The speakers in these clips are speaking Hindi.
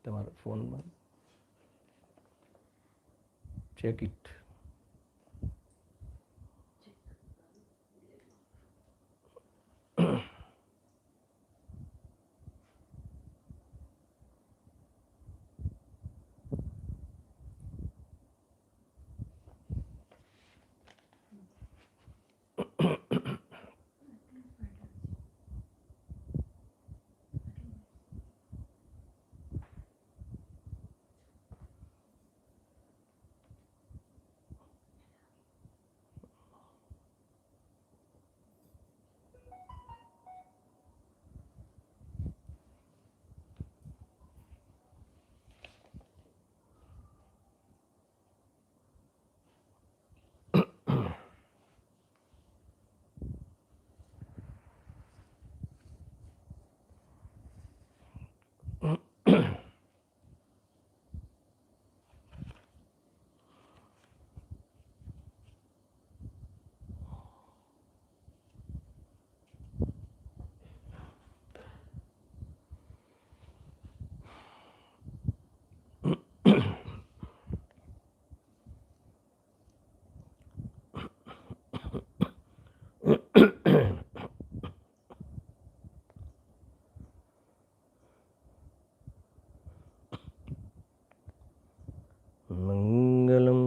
तुम्हारा फोन में चेक इट। मंगलम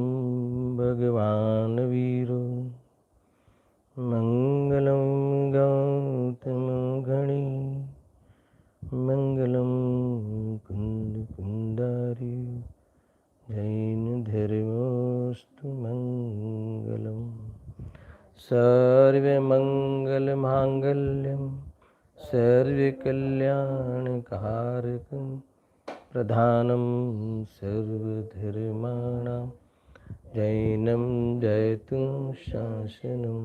भगवान वीरो मंगलम गौतम घणी मंगलम कुंद कुंदारी जैन धर्मोस्तु मंगलम। सर्वे मंगल मांगल्यम सर्वे कल्याण कारकम प्रधानम सर्वधर्माणां जैनं जयतु शासनं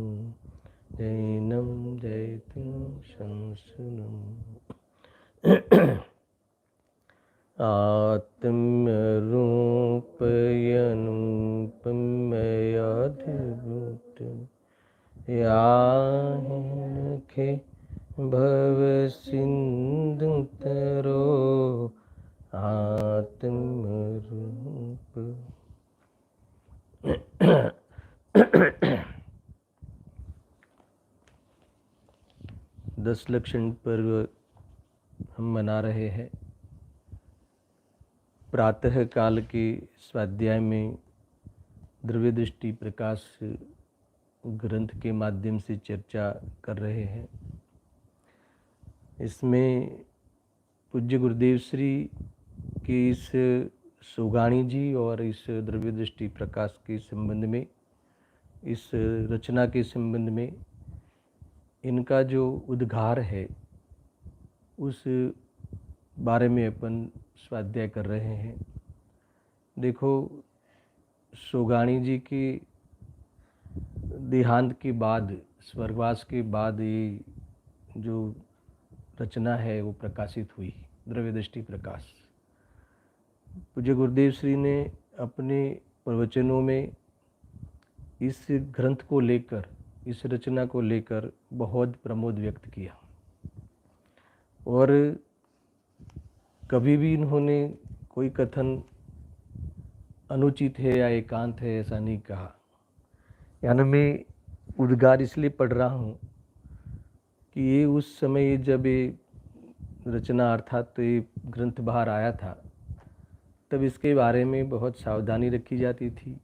जैनं जयतु शासनम्। आत्मरूपयनुपमयाद्भुतं याहिनखे भवसिन्धुतरो आत्मरूप। 10 लक्षण पर्व हम मना रहे हैं। प्रातः काल के स्वाध्याय में द्रव्य दृष्टि प्रकाश ग्रंथ के माध्यम से चर्चा कर रहे हैं। इसमें पूज्य गुरुदेव श्री के इस सुगाणी जी और इस द्रव्य दृष्टि प्रकाश के संबंध में, इस रचना के संबंध में इनका जो उद्गार है उस बारे में अपन स्वाध्याय कर रहे हैं। देखो, सुगाणी जी के देहांत के बाद, स्वर्गवास के बाद ये जो रचना है वो प्रकाशित हुई, द्रव्य दृष्टि प्रकाश। पूज्य गुरुदेव श्री ने अपने प्रवचनों में इस ग्रंथ को लेकर, इस रचना को लेकर बहुत प्रमोद व्यक्त किया और कभी भी इन्होंने कोई कथन अनुचित है या एकांत है ऐसा नहीं कहा। यानी मैं उद्गार इसलिए पढ़ रहा हूँ कि ये उस समय जब ये रचना अर्थात तो ये ग्रंथ बाहर आया था तब इसके बारे में बहुत सावधानी रखी जाती थी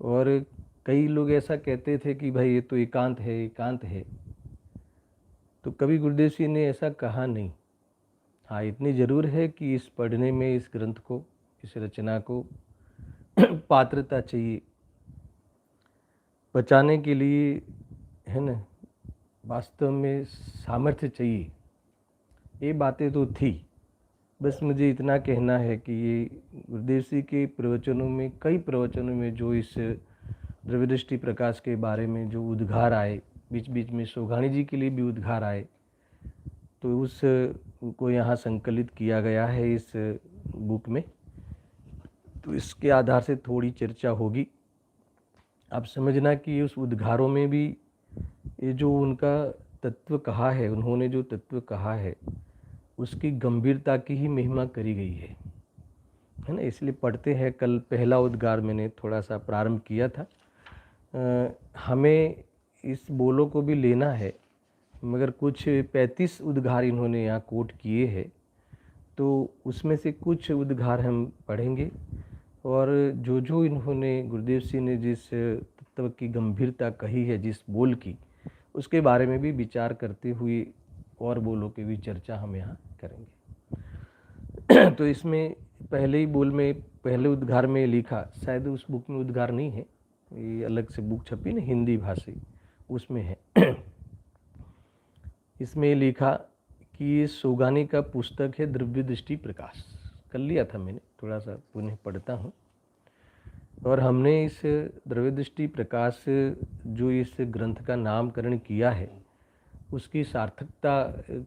और कई लोग ऐसा कहते थे कि भाई ये तो एकांत है, एकांत है। तो कभी गुरुदेव जी ने ऐसा कहा नहीं। हाँ, इतनी ज़रूर है कि इस पढ़ने में, इस ग्रंथ को, इस रचना को पात्रता चाहिए, बचाने के लिए, है ना, वास्तव में सामर्थ्य चाहिए। ये बातें तो थी। बस मुझे इतना कहना है कि ये गुरुदेव जी के प्रवचनों में, कई प्रवचनों में जो इस द्रव्य दृष्टि प्रकाश के बारे में जो उद्गार आए, बीच बीच में सुगाणी जी के लिए भी उद्गार आए, तो उस को यहाँ संकलित किया गया है इस बुक में। तो इसके आधार से थोड़ी चर्चा होगी। आप समझना कि उस उद्गारों में भी ये जो उनका तत्व कहा है, उन्होंने जो तत्व कहा है उसकी गंभीरता की ही महिमा करी गई है ना। इसलिए पढ़ते हैं, कल पहला उद्गार मैंने थोड़ा सा प्रारंभ किया था। हमें इस बोलों को भी लेना है, मगर कुछ 35 उद्गार इन्होंने यहाँ कोट किए हैं, तो उसमें से कुछ उद्गार हम पढ़ेंगे, और जो इन्होंने, गुरुदेव सिंह ने जिस तत्व की गंभीरता कही है जिस बोल की, उसके बारे में भी विचार करते हुए और बोलों की भी चर्चा हम यहाँ करेंगे। तो इसमें पहले ही बोल में, पहले उद्गार में लिखा, शायद उस बुक में उद्गार नहीं है, ये अलग से बुक छपी ना हिंदी भाषी, उसमें है। इसमें लिखा कि ये सोगानी का पुस्तक है द्रव्य दृष्टि प्रकाश। कर लिया था मैंने, थोड़ा सा पुनः पढ़ता हूँ। और हमने इस द्रव्य दृष्टि प्रकाश जो इस ग्रंथ का नामकरण किया है, उसकी सार्थकता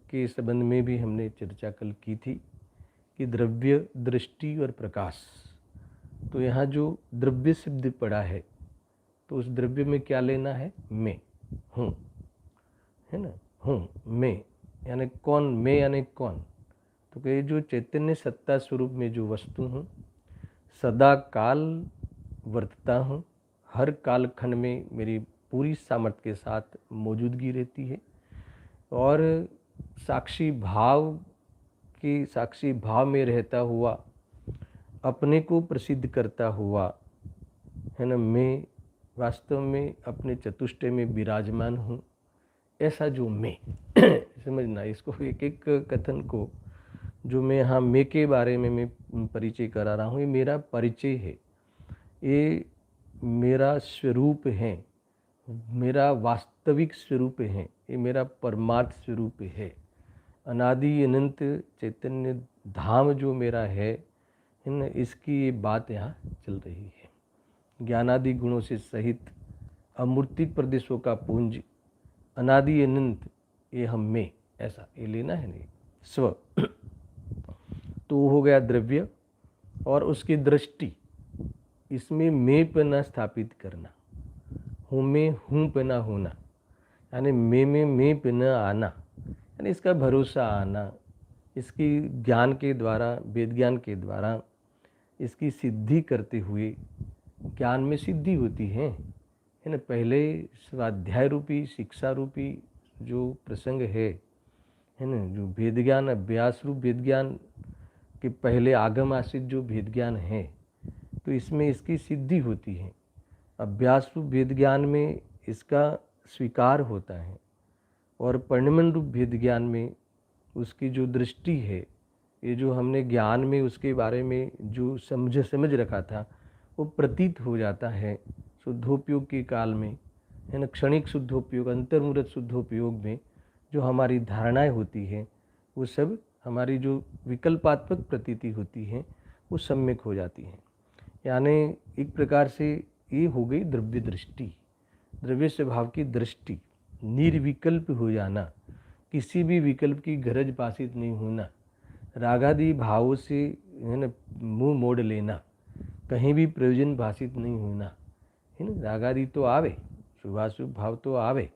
के संबंध में भी हमने चर्चा कल की थी कि द्रव्य, दृष्टि और प्रकाश। तो यहाँ जो द्रव्य शब्द पड़ा है, तो उस द्रव्य में क्या लेना है? मैं हूँ, है ना, हूँ, मैं यानी कौन, मैं यानी कौन? तो कहे जो चैतन्य सत्ता स्वरूप में जो वस्तु हूँ, सदा काल वर्तता हूँ, हर काल खंड में मेरी पूरी सामर्थ्य के साथ मौजूदगी रहती है, और साक्षी भाव में रहता हुआ अपने को प्रसिद्ध करता हुआ, है ना, मैं वास्तव में अपने चतुष्टय में विराजमान हूँ। ऐसा जो मैं समझना, इसको एक एक कथन को जो मैं यहाँ मैं के बारे में मैं परिचय करा रहा हूँ, ये मेरा परिचय है, ये मेरा स्वरूप है, मेरा वास्तविक स्वरूप है, ये मेरा परमार्थ स्वरूप है। अनादि अनंत चैतन्य धाम जो मेरा है ना, इसकी ये बात यहाँ चल रही है। ज्ञानादि गुणों से सहित अमूर्ति प्रदेशों का पुंज, अनादि अनंत, ये हम में, ऐसा ये लेना है नहीं, स्व। तो हो गया द्रव्य, और उसकी दृष्टि, इसमें मैं पना स्थापित करना, हूँ में हूँ पना होना, यानी मैं पना आना, यानी इसका भरोसा आना, इसकी ज्ञान के द्वारा, वेद ज्ञान के द्वारा इसकी सिद्धि करते हुए, ज्ञान में सिद्धि होती है ना। पहले स्वाध्याय रूपी, शिक्षा रूपी जो प्रसंग है ना, जो वेद ज्ञान, अभ्यास रूप वेद ज्ञान के पहले आगम आश्रित जो वेद ज्ञान है, तो इसमें इसकी सिद्धि होती है। अभ्यास रूप वेद ज्ञान में इसका स्वीकार होता है, और परिणमन रूप वेद ज्ञान में उसकी जो दृष्टि है, ये जो हमने ज्ञान में उसके बारे में जो समझ रखा था, वो प्रतीत हो जाता है शुद्धोपयोग के काल में, है ना। क्षणिक शुद्धोपयोग, अंतर्मुहूर्त शुद्धोपयोग में जो हमारी धारणाएं होती हैं, वो सब हमारी जो विकल्पात्मक प्रतीति होती है, वो सम्यक हो जाती हैं। यानी एक प्रकार से ये हो गई द्रव्य दृष्टि, द्रव्य स्वभाव की दृष्टि, निर्विकल्प हो जाना, किसी भी विकल्प की गरज भाषित नहीं होना, रागादि भावों से, है ना, मुंह मोड़ लेना, कहीं भी प्रयोजन भाषित नहीं होना, है ना। रागादि तो आवे, शुभाशुभ भाव तो आवे,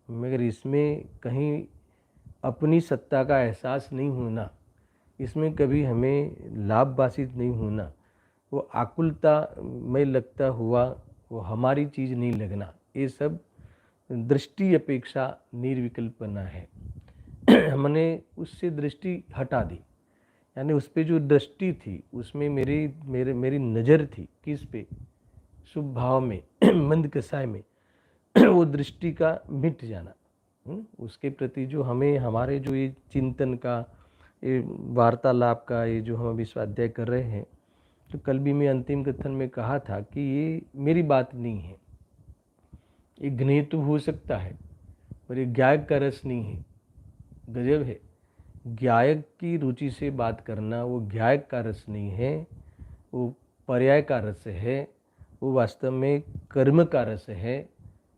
मगर इसमें कहीं अपनी सत्ता का एहसास नहीं होना, इसमें कभी हमें लाभ भाषित नहीं होना, वो आकुलता में लगता हुआ वो हमारी चीज़ नहीं लगना, ये सब दृष्टि अपेक्षा निर्विकल्पना है। हमने उससे दृष्टि हटा दी, यानी उस पर जो दृष्टि थी, उसमें मेरी नज़र थी किस पे? शुभ भाव में, मंद कसाय में। वो दृष्टि का मिट जाना, उसके प्रति जो हमें, हमारे जो ये चिंतन का, ये वार्तालाप का, ये जो हम अभी स्वाध्याय कर रहे हैं, तो कल भी मैं अंतिम कथन में कहा था कि ये मेरी बात नहीं है, ये ज्ञेय तो हो सकता है, पर ये गायक का रस नहीं है। गजब है, गायक की रुचि से बात करना, वो गायक का रस नहीं है, वो पर्याय का रस है, वो वास्तव में कर्म का रस है।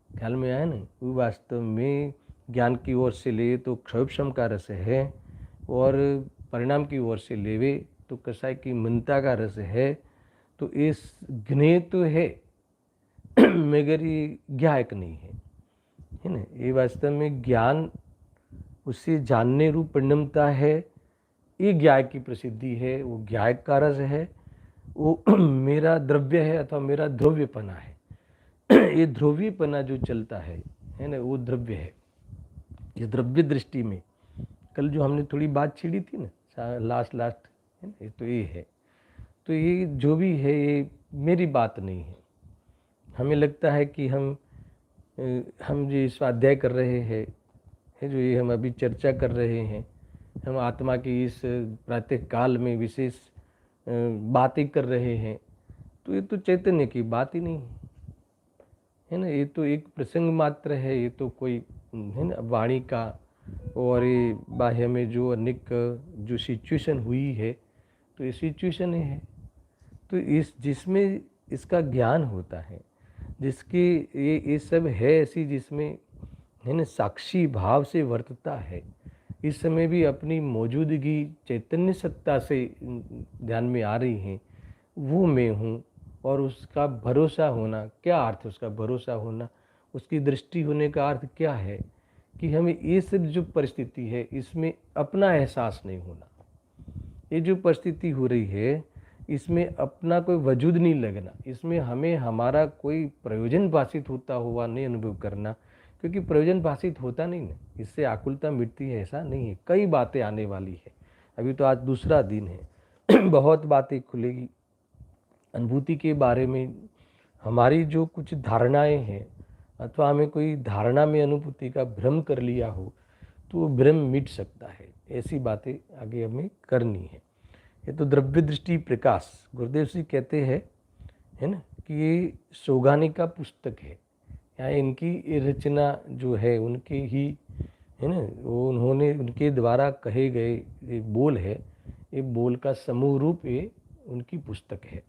ख्याल में आया नहीं? वो वास्तव में ज्ञान की ओर से ले तो क्षोभक्षम का रस है, और परिणाम की ओर से लेवे तो कसाय की मनता का रस है। तो इस ज्ञेय तो है, मगर ये गायक नहीं है ना। ये वास्तव में ज्ञान उससे जानने रूप परिणमता है, ये ज्ञाय की प्रसिद्धि है, वो ज्ञाय का रस है, वो मेरा द्रव्य है अथवा मेरा ध्रुव्यपना है। ये ध्रुवीपना जो चलता है ना, वो द्रव्य है। ये द्रव्य दृष्टि में कल जो हमने थोड़ी बात छेड़ी थी ना, लास्ट है ना, तो ये है। तो ये जो भी है ये मेरी बात नहीं है। हमें लगता है कि हम जो स्वाध्याय कर रहे हैं, जो ये हम अभी चर्चा कर रहे हैं, हम आत्मा की इस प्रातः काल में विशेष बातें कर रहे हैं, तो ये तो चैतन्य की बात ही नहीं है ना। ये तो एक प्रसंग मात्र है, ये तो कोई है ना वाणी का, और ये बाह्य में जो अनेक जो सिचुएशन हुई है, तो ये सिचुएशन है। तो जिसमें इसका ज्ञान होता है, जिसकी ये सब है ऐसी, जिसमें है ना साक्षी भाव से वर्तता है, इस समय भी अपनी मौजूदगी चैतन्य सत्ता से ध्यान में आ रही है, वो मैं हूँ। और उसका भरोसा होना, क्या अर्थ उसका भरोसा होना, उसकी दृष्टि होने का अर्थ क्या है कि हमें ये सब जो परिस्थिति है इसमें अपना एहसास नहीं होना। ये जो परिस्थिति हो रही है इसमें अपना कोई वजूद नहीं लगना, इसमें हमें हमारा कोई प्रयोजन भाषित होता हुआ नहीं अनुभव करना, क्योंकि प्रयोजन भाषित होता नहीं ना, इससे आकुलता मिटती है ऐसा नहीं है। कई बातें आने वाली है, अभी तो आज दूसरा दिन है। बहुत बातें खुलेगी अनुभूति के बारे में। हमारी जो कुछ धारणाएं हैं, अथवा हमें कोई धारणा में अनुभूति का भ्रम कर लिया हो, तो वो भ्रम मिट सकता है। ऐसी बातें आगे हमें करनी है। ये तो द्रव्य दृष्टि प्रकाश गुरुदेव जी कहते हैं, है ना, कि ये सोगानी का पुस्तक है। यहाँ इनकी रचना जो है उनके ही है ना, वो उन्होंने उनके द्वारा कहे गए ये बोल है, ये बोल का समूह रूप ये उनकी पुस्तक है।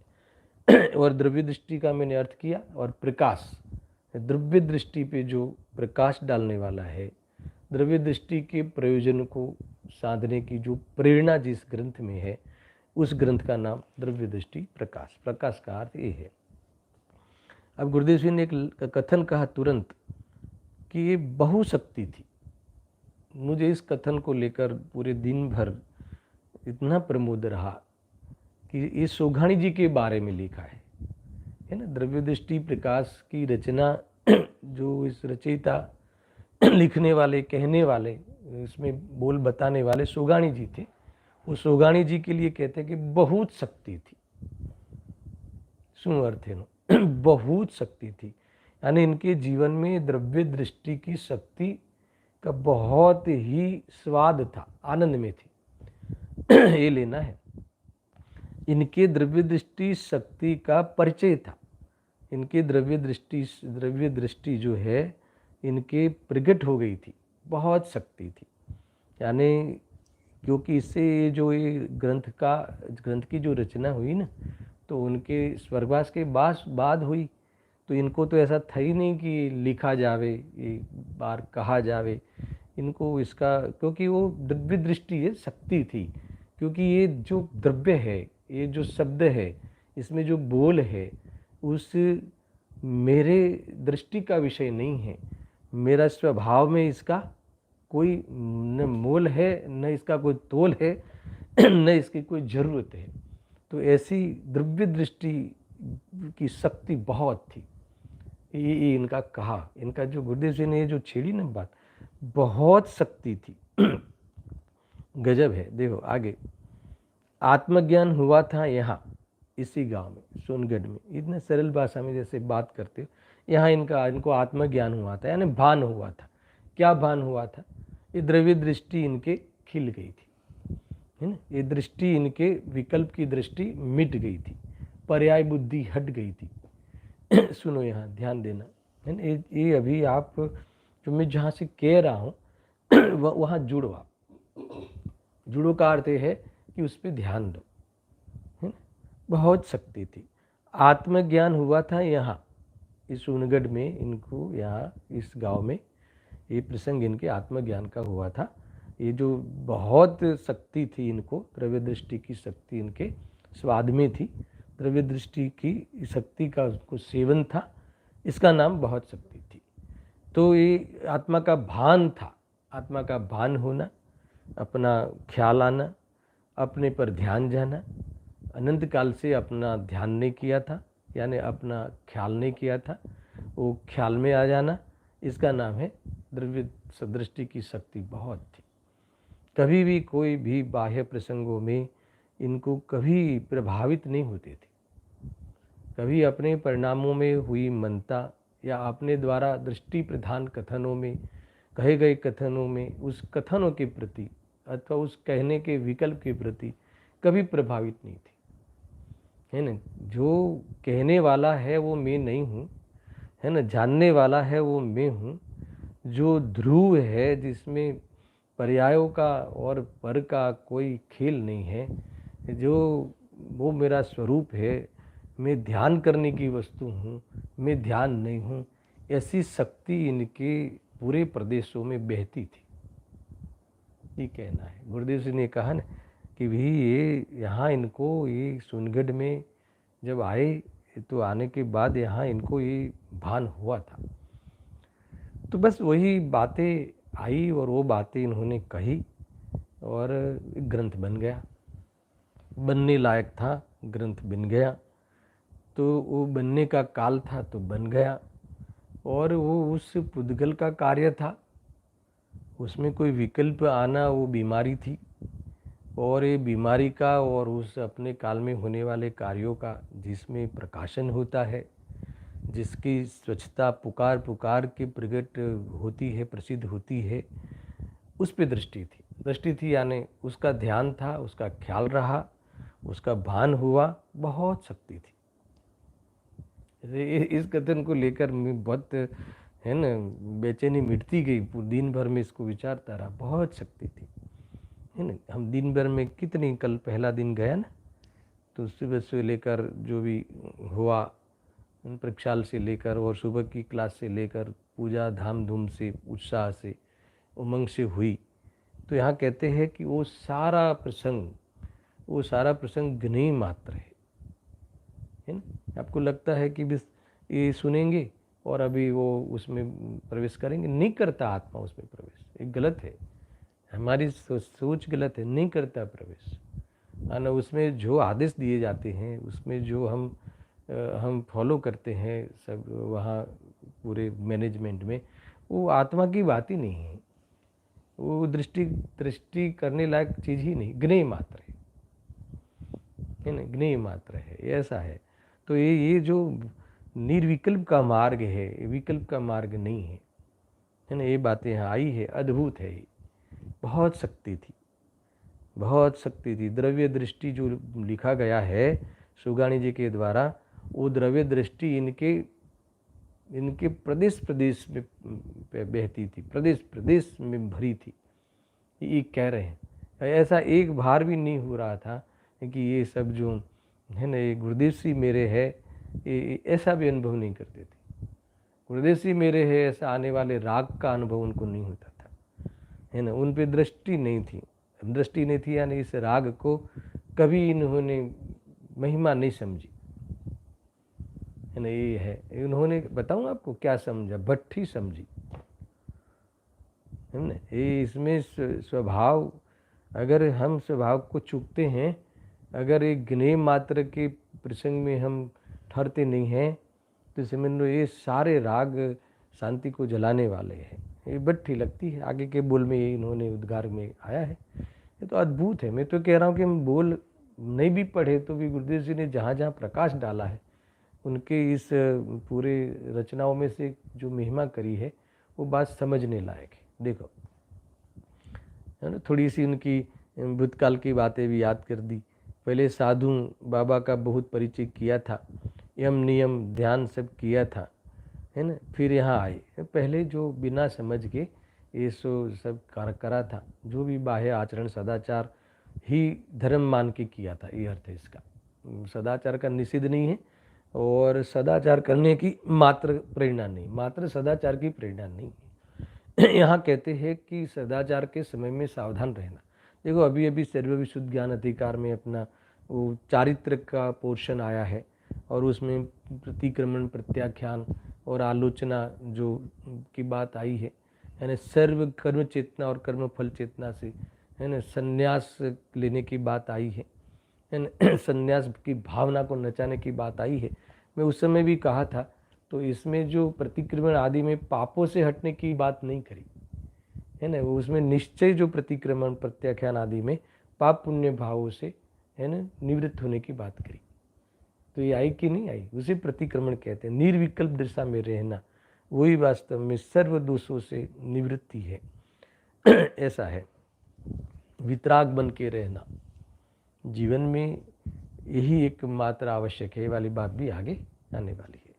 और द्रव्य दृष्टि का मैंने अर्थ किया, और प्रकाश द्रव्य दृष्टि पे जो प्रकाश डालने वाला है, द्रव्य दृष्टि के प्रयोजन को साधने की जो प्रेरणा जिस ग्रंथ में है, उस ग्रंथ का नाम द्रव्य दृष्टि प्रकाश। प्रकाश का अर्थ ये है। अब गुरुदेव जी ने एक कथन कहा तुरंत कि ये बहुशक्ति थी। मुझे इस कथन को लेकर पूरे दिन भर इतना प्रमोद रहा कि ये सोघाणी जी के बारे में लिखा है ना। द्रव्य दृष्टि प्रकाश की रचना जो इस रचयिता लिखने वाले, कहने वाले, इसमें बोल बताने वाले सोगाणी जी थे। वो सोगाणी जी के लिए कहते हैं कि बहुत शक्ति थी। सुनो अर्थ है, बहुत शक्ति थी, यानी इनके जीवन में द्रव्य दृष्टि की शक्ति का बहुत ही स्वाद था, आनंद में थी। ये लेना है। इनके द्रव्य दृष्टि शक्ति का परिचय था। इनके द्रव्य दृष्टि जो है इनके प्रकट हो गई थी, बहुत शक्ति थी। यानी क्योंकि इससे जो ये ग्रंथ की जो रचना हुई ना, तो उनके स्वर्गवास के बाद हुई, तो इनको तो ऐसा था ही नहीं कि लिखा जावे, ये बार कहा जावे इनको इसका, क्योंकि वो द्रव्य दृष्टि है, शक्ति थी। क्योंकि ये जो द्रव्य है, ये जो शब्द है, इसमें जो बोल है, उस मेरे दृष्टि का विषय नहीं है। मेरा स्वभाव में इसका कोई न मोल है, न इसका कोई तोल है, न इसकी कोई ज़रूरत है। तो ऐसी द्रव्य दृष्टि की शक्ति बहुत थी। ये इनका कहा, इनका जो गुरुदेव जी ने ये जो छेड़ी ना बात, बहुत शक्ति थी। गजब है। देखो आगे, आत्मज्ञान हुआ था यहाँ इसी गांव में, सोनगढ़ में। इतने सरल भाषा में जैसे बात करते हो, यहाँ इनको आत्मज्ञान हुआ था, यानी भान हुआ था। क्या भान हुआ था? ये द्रव्य दृष्टि इनके खिल गई थी, है ना। ये दृष्टि इनके विकल्प की दृष्टि मिट गई थी, पर्याय बुद्धि हट गई थी। सुनो यहाँ ध्यान देना, है ना। ये अभी आप जो मैं जहाँ से कह रहा हूँ वहाँ जुड़ो। आप जुड़ो का अर्थ है कि उस पर ध्यान दो, है ना। बहुत शक्ति थी। आत्मज्ञान हुआ था यहाँ इस सोनगढ़ में, इनको यहाँ इस गांव में ये प्रसंग इनके आत्मज्ञान का हुआ था। ये जो बहुत शक्ति थी इनको, द्रव्य दृष्टि की शक्ति इनके स्वाद में थी, द्रव्य दृष्टि की शक्ति का उनको सेवन था, इसका नाम बहुत शक्ति थी। तो ये आत्मा का भान था, आत्मा का भान होना, अपना ख्याल आना, अपने पर ध्यान जाना, अनंत काल से अपना ध्यान नहीं किया था, यानी अपना ख्याल नहीं किया था, वो ख्याल में आ जाना, इसका नाम है द्रव्य दृष्टि की शक्ति बहुत थी। कभी भी कोई भी बाह्य प्रसंगों में इनको कभी प्रभावित नहीं होते थे। कभी अपने परिणामों में हुई मनता या अपने द्वारा दृष्टि प्रधान कथनों में, कहे गए कथनों में, उस कथनों के प्रति अथवा उस कहने के विकल्प के प्रति कभी प्रभावित नहीं थी, है ना। जो कहने वाला है वो मैं नहीं हूँ, है ना, जानने वाला है वो मैं हूँ। जो ध्रुव है, जिसमें पर्यायों का और पर का कोई खेल नहीं है, जो वो मेरा स्वरूप है, मैं ध्यान करने की वस्तु हूँ, मैं ध्यान नहीं हूँ, ऐसी शक्ति इनके पूरे प्रदेशों में बहती थी, ये कहना है। गुरुदेव जी ने कहा ना कि भी ये यहाँ इनको ये सोनगढ़ में जब आए तो आने के बाद यहाँ इनको ये भान हुआ था। तो बस वही बातें आई और वो बातें इन्होंने कही और ग्रंथ बन गया, बनने लायक था, ग्रंथ बन गया। तो वो बनने का काल था तो बन गया, और वो उस पुद्गल का कार्य था, उसमें कोई विकल्प आना वो बीमारी थी, और ये बीमारी का और उस अपने काल में होने वाले कार्यों का जिसमें प्रकाशन होता है, जिसकी स्वच्छता पुकार पुकार के प्रकट होती है, प्रसिद्ध होती है, उस पे दृष्टि थी, यानी उसका ध्यान था, उसका ख्याल रहा, उसका भान हुआ, बहुत शक्ति थी। इस कथन को लेकर मैं बहुत, है ना, बेचैनी मिटती गई, दिन भर में इसको विचारता रहा, बहुत शक्ति थी, है ना। हम दिन भर में कितनी, कल पहला दिन गया ना, तो सुबह से लेकर जो भी हुआ, प्रक्षाल से लेकर और सुबह की क्लास से लेकर पूजा धाम धूम से, उत्साह से, उमंग से हुई। तो यहाँ कहते हैं कि वो सारा प्रसंग गनी मात्र है ना। आपको लगता है कि बस ये सुनेंगे और अभी वो उसमें प्रवेश करेंगे, नहीं करता आत्मा उसमें प्रवेश, ये गलत है, हमारी सोच गलत है, नहीं करता प्रवेश। ना उसमें जो आदेश दिए जाते हैं, उसमें जो हम फॉलो करते हैं सब वहाँ पूरे मैनेजमेंट में, वो आत्मा की बात ही नहीं है, वो दृष्टि करने लायक चीज़ ही नहीं, ज्ञेय मात्र है ना, ज्ञेय मात्र है, ऐसा है। तो ये जो निर्विकल्प का मार्ग है, ये विकल्प का मार्ग नहीं है ना। ये बातें यहाँ आई है, अद्भुत है, ये बहुत शक्ति थी, बहुत शक्ति थी। द्रव्य दृष्टि जो लिखा गया है सुगाणी जी के द्वारा, वो द्रव्य दृष्टि इनके प्रदेश में बहती थी, प्रदेश में भरी थी, ये कह रहे हैं। ऐसा एक बार भी नहीं हो रहा था कि ये सब जो है ना, ये गुरुदेव सी मेरे है, ये ऐसा भी अनुभव नहीं करते थे। गुरुदेव सी मेरे है ऐसा आने वाले राग का अनुभव उनको नहीं होता था, है ना। उन पे दृष्टि नहीं थी, यानी इस राग को कभी इन्होंने महिमा नहीं समझी, है ना। ये है, इन्होंने, बताऊँ आपको क्या समझा, भट्ठी समझी, है ना। ये इसमें स्वभाव, अगर हम स्वभाव को चूकते हैं, अगर एक ज्ञेय मात्र के प्रसंग में हम ठहरते नहीं हैं, तो समझ लो ये सारे राग शांति को जलाने वाले हैं। ये भट्ठी लगती है, आगे के बोल में ये इन्होंने उद्गार में आया है। ये तो अद्भुत है। मैं तो कह रहा हूँ कि हम बोल नहीं भी पढ़े तो भी गुरुदेव जी ने जहाँ जहाँ प्रकाश डाला है, उनके इस पूरे रचनाओं में से जो महिमा करी है, वो बात समझने लायक है। देखो, है ना, थोड़ी सी उनकी भूतकाल की बातें भी याद कर दी। पहले साधु बाबा का बहुत परिचय किया था, यम नियम ध्यान सब किया था, है ना। फिर यहाँ आए, पहले जो बिना समझ के ये सब करा था, जो भी बाह्य आचरण सदाचार ही धर्म मान के किया था, ये अर्थ है इसका। सदाचार का निषेध नहीं है, और सदाचार करने की मात्र प्रेरणा नहीं, मात्र सदाचार की प्रेरणा नहीं है। यहाँ कहते हैं कि सदाचार के समय में सावधान रहना। देखो, अभी अभी सर्व विशुद्ध ज्ञान अधिकार में अपना वो चारित्र का पोर्शन आया है, और उसमें प्रतिक्रमण, प्रत्याख्यान और आलोचना जो की बात आई है, यानी सर्व कर्म चेतना और कर्म फल चेतना से है ना, संन्यास लेने की बात आई है ना, संन्यास की भावना को नचाने की बात आई है। मैं उस समय भी कहा था, तो इसमें जो प्रतिक्रमण आदि में पापों से हटने की बात नहीं करी है ना, वो उसमें निश्चय जो प्रतिक्रमण प्रत्याख्यान आदि में पाप पुण्य भावों से है ना निवृत्त होने की बात करी। तो ये आई कि नहीं आई, उसे प्रतिक्रमण कहते हैं। निर्विकल्प दशा में रहना वही वास्तव में सर्व दोषों से निवृत्ति है। ऐसा है, वितराग बन के रहना जीवन में यही एक मात्र आवश्यक है। ये वाली बात भी आगे आने वाली है,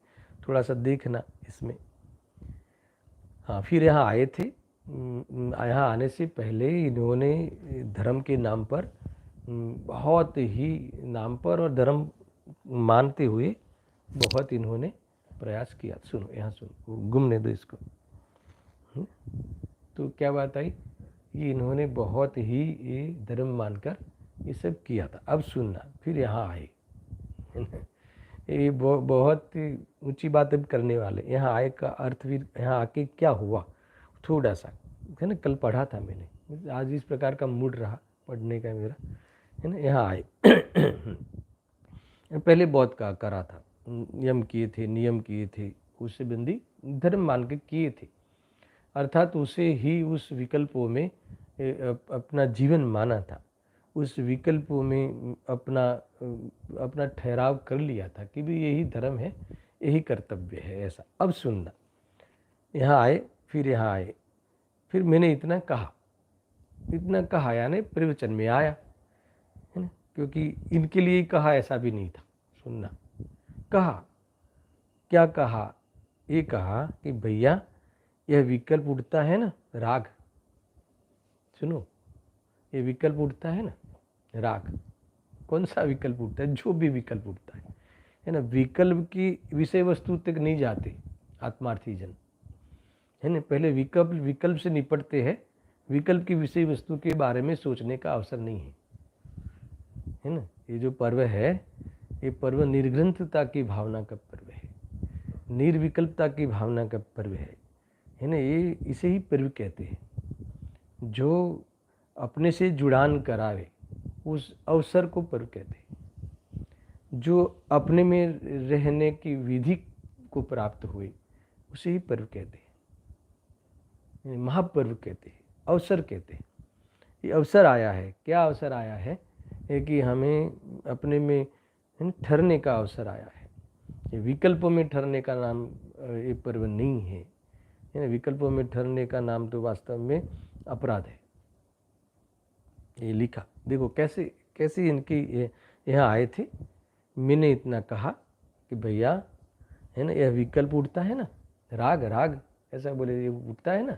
थोड़ा सा देखना इसमें। हाँ, फिर यहाँ आए थे। यहाँ आने से पहले इन्होंने धर्म के नाम पर बहुत ही नाम पर और धर्म मानते हुए बहुत इन्होंने प्रयास किया। सुनो, यहाँ सुनो, गुमने दो इसको। तो क्या बात आई कि इन्होंने बहुत ही ये धर्म मानकर ये सब किया था। अब सुनना, फिर यहाँ आए ये बहुत ऊंची बात अब करने वाले। यहाँ आए का अर्थ भी, यहाँ आके क्या हुआ थोड़ा सा है ना, कल पढ़ा था मैंने, आज इस प्रकार का मूड रहा पढ़ने का मेरा है ना। यहाँ आए पहले बहुत करा था, नियम किए थे, नियम किए थे, उससे बंदी धर्म मान के किए थे, अर्थात उसे ही उस विकल्पों में अपना जीवन माना था, उस विकल्पों में अपना ठहराव कर लिया था कि भी यही धर्म है, यही कर्तव्य है, ऐसा। अब सुनना, यहाँ आए, फिर यहाँ आए, फिर मैंने इतना कहा यानी प्रवचन में आया है ना, क्योंकि इनके लिए ही कहा ऐसा भी नहीं था। सुनना, कहा, क्या कहा, ये कहा कि भैया यह विकल्प उठता है ना राग, सुनो, ये विकल्प उठता है ना राग, कौन सा विकल्प उठता है, जो भी विकल्प उठता है ना, विकल्प की विषय वस्तु तक नहीं जाते आत्मार्थी जन है ना, पहले विकल्प से निपटते हैं, विकल्प की विषय वस्तु के बारे में सोचने का अवसर नहीं है ना। ये जो पर्व है, ये पर्व निर्ग्रंथता की भावना का पर्व है, निर्विकल्पता की भावना का पर्व है ना। ये इसे ही पर्व कहते हैं, जो अपने से जुड़ान करावे उस अवसर को पर्व कहते हैं, जो अपने में रहने की विधि को प्राप्त हुए उसे ही पर्व कहते हैं, महापर्व कहते हैं, अवसर कहते हैं। ये अवसर आया है, क्या अवसर आया है कि हमें अपने में ठहरने का अवसर आया है। ये विकल्पों में ठहरने का नाम ये पर्व नहीं है, विकल्पों में ठहरने का नाम तो वास्तव में अपराध है। ये लिखा देखो कैसे इनकी यहाँ आए थे। मैंने इतना कहा कि भैया है ना, यह विकल्प उठता है ना, राग ऐसा बोले, ये उठता है ना,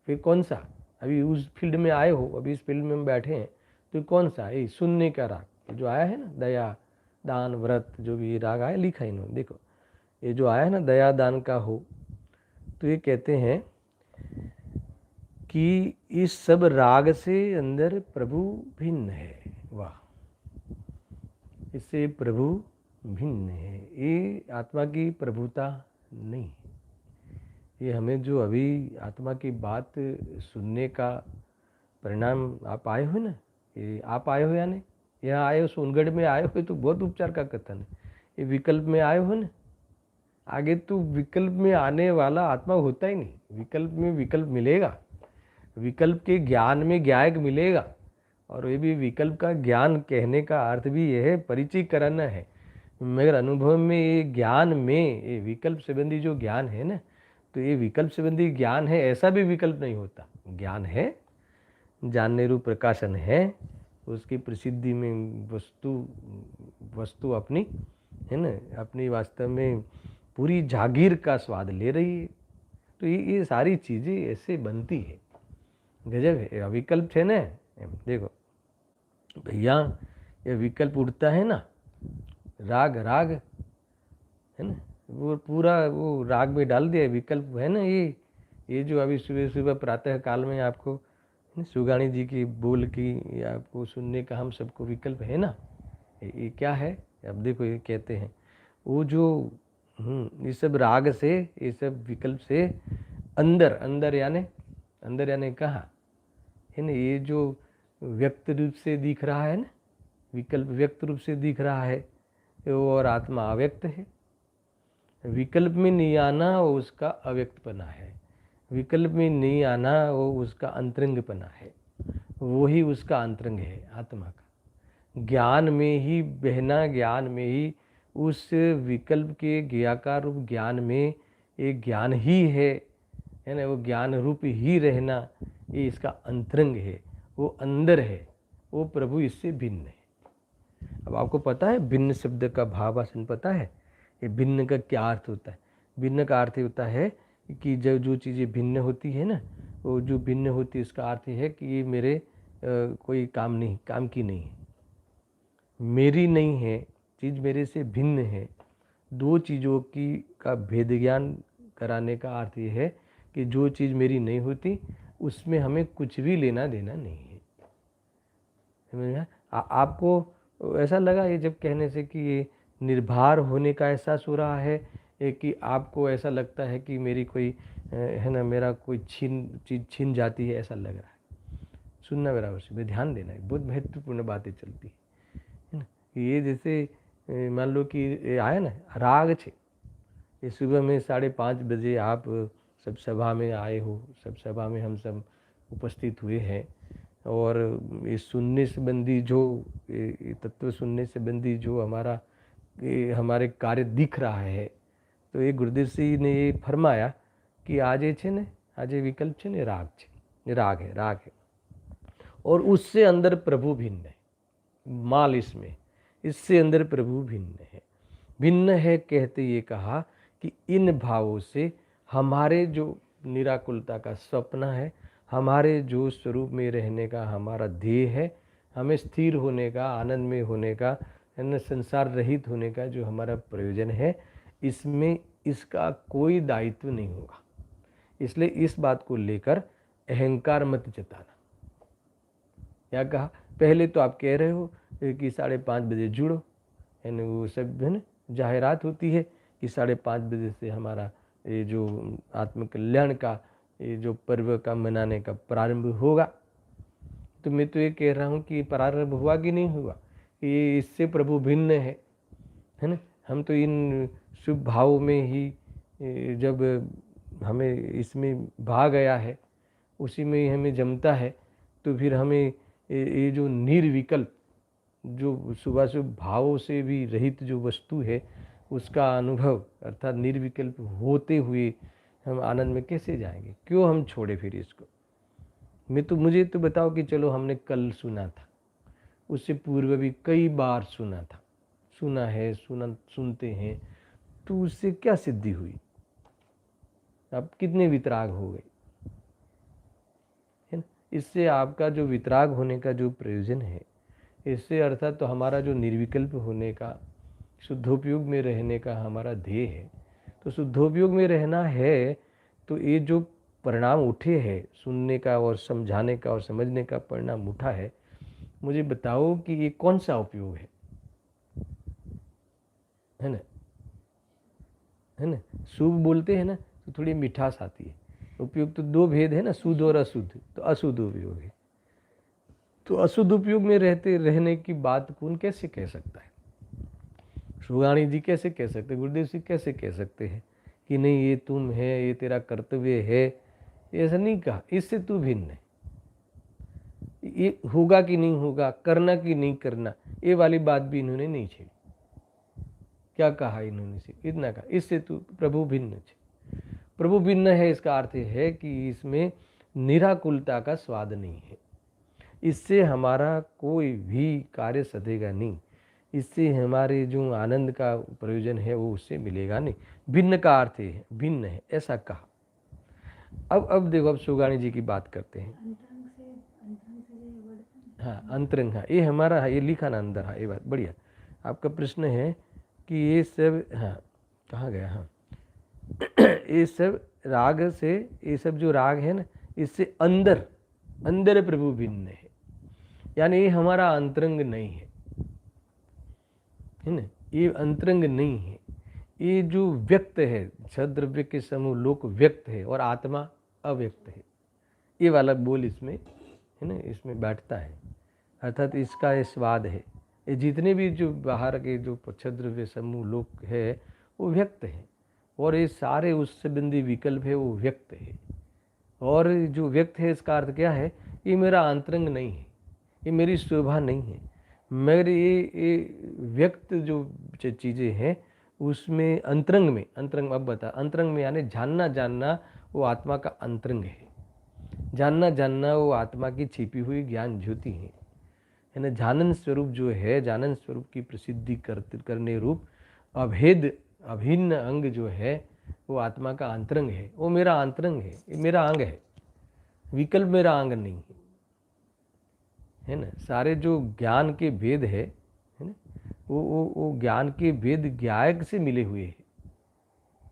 फिर कौन सा, अभी उस फील्ड में आए हो, अभी इस फील्ड में हम बैठे हैं, तो कौन सा, ये सुनने का राग जो आया है ना, दया दान व्रत जो भी राग आया, लिखा इन्होंने, देखो ये जो आया है ना, दया दान का हो, तो ये कहते हैं कि इस सब राग से अंदर प्रभु भिन्न है। वाह, इससे प्रभु भिन्न है, ये आत्मा की प्रभुता नहीं। ये हमें जो अभी आत्मा की बात सुनने का परिणाम आप आए हो ना, ये आप आए हो या नहीं, यहाँ आए हो, सोनगढ़ में आए हो तो बहुत उपचार का कथन है। ये विकल्प में आए हो ना, आगे तो विकल्प में आने वाला आत्मा होता ही नहीं, विकल्प में विकल्प मिलेगा, विकल्प के ज्ञान में ज्ञायक मिलेगा। और ये भी विकल्प का ज्ञान कहने का अर्थ भी यह है, परिचय कराना है। मगर अनुभव में ये ज्ञान में, ये विकल्प संबंधी जो ज्ञान है ना, तो ये विकल्प संबंधी ज्ञान है, ऐसा भी विकल्प नहीं होता। ज्ञान है, जानने रूप प्रकाशन है, उसकी प्रसिद्धि में वस्तु अपनी है ना, अपनी वास्तव में पूरी जागीर का स्वाद ले रही है। तो ये सारी चीज़ें ऐसे बनती है, गजब है। विकल्प है ना, देखो भैया ये विकल्प उठता है ना, राग है ना, वो पूरा वो राग में डाल दिया विकल्प है ना। ये जो अभी सुबह प्रातः काल में आपको सुगाणी जी की बोल की आपको सुनने का हम सबको विकल्प है ना, ये क्या है, अब देखो ये कहते हैं वो जो ये सब राग से, ये सब विकल्प से अंदर यानी कहाँ है ना, ये जो व्यक्त रूप से दिख रहा है ना, विकल्प व्यक्त रूप से दिख रहा है, और आत्मा अव्यक्त है। विकल्प में नहीं आना वो उसका अव्यक्तपना है, विकल्प में नहीं आना वो उसका अंतरंगपना है, वही उसका अंतरंग है आत्मा का। ज्ञान में ही बहना, ज्ञान में ही उस विकल्प के ज्ञाकार रूप ज्ञान में एक ज्ञान ही है ना, वो ज्ञान रूप ही रहना, ये इसका अंतरंग है, वो अंदर है, वो प्रभु इससे भिन्न है। अब आपको पता है भिन्न शब्द का भावासन पता है, ये भिन्न का क्या अर्थ होता है? भिन्न का अर्थ होता है कि जब जो चीज़ें भिन्न होती है ना, वो जो भिन्न होती है उसका अर्थ है कि ये मेरे कोई काम की नहीं है, मेरी नहीं है, चीज़ मेरे से भिन्न है। दो चीज़ों की का भेद ज्ञान कराने का अर्थ ये है कि जो चीज़ मेरी नहीं होती उसमें हमें कुछ भी लेना देना नहीं है। समझ में? आपको ऐसा लगा ये जब कहने से कि ये निर्भर होने का एहसास हो रहा है, कि आपको ऐसा लगता है कि मेरी कोई है ना, मेरा कोई चीज़ छीन जाती है, ऐसा लग रहा है? सुनना बराबर से ध्यान देना है, बहुत महत्वपूर्ण बातें चलती है ना। ये जैसे मान लो कि आया ना राग छे, ये सुबह में 5:30 बजे आप सब सभा में आए हो, सब सभा में हम सब उपस्थित हुए हैं, और ये सुनने संबंधी जो तत्व सुनने संबंधी जो हमारे कार्य दिख रहा है, तो ये गुरुदेव सिंह ने ये फरमाया कि आज ये छे ने, आज ये विकल्प छे ने राग छे, राग है, और उससे अंदर प्रभु भिन्न है। माल इससे अंदर प्रभु भिन्न है कहते ये कहा कि इन भावों से हमारे जो निराकुलता का स्वप्न है, हमारे जो स्वरूप में रहने का हमारा ध्येय है, हमें स्थिर होने का, आनंद में होने का, संसार रहित होने का जो हमारा प्रयोजन है, इसमें इसका कोई दायित्व नहीं होगा। इसलिए इस बात को लेकर अहंकार मत जताना। क्या कहा? पहले तो आप कह रहे हो कि 5:30 बजे जुड़ो, यानी वो सब है ना जाहिरात होती है कि 5:30 बजे से हमारा ये जो आत्मकल्याण का ये जो पर्व का मनाने का प्रारंभ होगा। तो मैं तो ये कह रहा हूँ कि प्रारंभ हुआ कि नहीं हुआ, ये इससे प्रभु भिन्न है ना। हम तो इन शुभ भावों में ही जब हमें इसमें भाग गया है, उसी में ही हमें जमता है, तो फिर हमें ये जो निर्विकल्प जो शुभाशुभ भावों से भी रहित जो वस्तु है उसका अनुभव अर्थात निर्विकल्प होते हुए हम आनंद में कैसे जाएंगे? क्यों हम छोड़े फिर इसको? मुझे तो बताओ कि चलो हमने कल सुना था, उससे पूर्व भी कई बार सुना था, सुनते हैं, तो उससे क्या सिद्धि हुई? अब कितने वितराग हो गए, है ना? इससे आपका जो वितराग होने का जो प्रयोजन है, इससे अर्थात तो हमारा जो निर्विकल्प होने का, शुद्धोपयोग में रहने का हमारा ध्येय है, तो शुद्धोपयोग में रहना है, तो ये जो परिणाम उठे हैं सुनने का और समझाने का और समझने का परिणाम उठा है, मुझे बताओ कि ये कौन सा उपयोग है ना? शुभ बोलते हैं ना तो थोड़ी मिठास आती है। उपयोग तो दो भेद है ना, शुद्ध और अशुद्ध, तो अशुद्ध उपयोग है। तो अशुद्ध उपयोग में रहने की बात कौन कैसे कह सकता है? सुगाणी जी कैसे कह सकते, गुरुदेव सिंह कैसे कह सकते हैं कि नहीं ये तुम है, ये तेरा कर्तव्य है? ऐसा नहीं कहा, इससे तू भिन्न है। ये होगा कि नहीं होगा, करना कि नहीं करना, ये वाली बात भी इन्होंने नहीं छेड़ी। क्या कहा इन्होंने? से इतना कहा इससे तू प्रभु भिन्न है। प्रभु भिन्न है इसका अर्थ है कि इसमें निराकुलता का स्वाद नहीं है, इससे हमारा कोई भी कार्य सधेगा नहीं, इससे हमारे जो आनंद का प्रयोजन है वो उससे मिलेगा नहीं। भिन्न का अर्थ है भिन्न है, ऐसा कहा। अब देखो, अब सुगाणी जी की बात करते हैं। हाँ, अंतरंग, हाँ ये हमारा, ये लिखा ना अंदर, हाँ ये बात बढ़िया। आपका प्रश्न है कि ये सब, हाँ कहाँ गया, हाँ ये सब राग से, ये सब जो राग है ना, इससे अंदर प्रभु भिन्न है, यानी ये हमारा अंतरंग नहीं है ना, ये अंतरंग नहीं है। ये जो व्यक्त है, छद्रव्य के समूह लोक व्यक्त है और आत्मा अव्यक्त है, ये वाला बोल इसमें है ना, इसमें बैठता है, अर्थात इसका ये स्वाद है। ये जितने भी जो बाहर के जो पक्षद्रव्य समूह लोग है वो व्यक्त है, और ये सारे उस संबंधी विकल्प है वो व्यक्त है। और जो व्यक्त है इसका अर्थ क्या है, ये मेरा अंतरंग नहीं है, ये मेरी शोभा नहीं है। मेरे ये व्यक्त जो चीज़ें हैं उसमें अंतरंग में, अंतरंग अब बता, अंतरंग में यानी जानना जानना वो आत्मा का अंतरंग है। जानना जानना वो आत्मा की छिपी हुई ज्ञान ज्योति है ना। जानन स्वरूप जो है, जानन स्वरूप की प्रसिद्धि करने रूप अभेद अभिन्न अंग जो है वो आत्मा का अंतरंग है, वो मेरा अंतरंग है, ये मेरा अंग है, विकल्प मेरा अंग नहीं है ना। सारे जो ज्ञान के भेद है ना, वो ज्ञान के भेद ज्ञायक से मिले हुए हैं,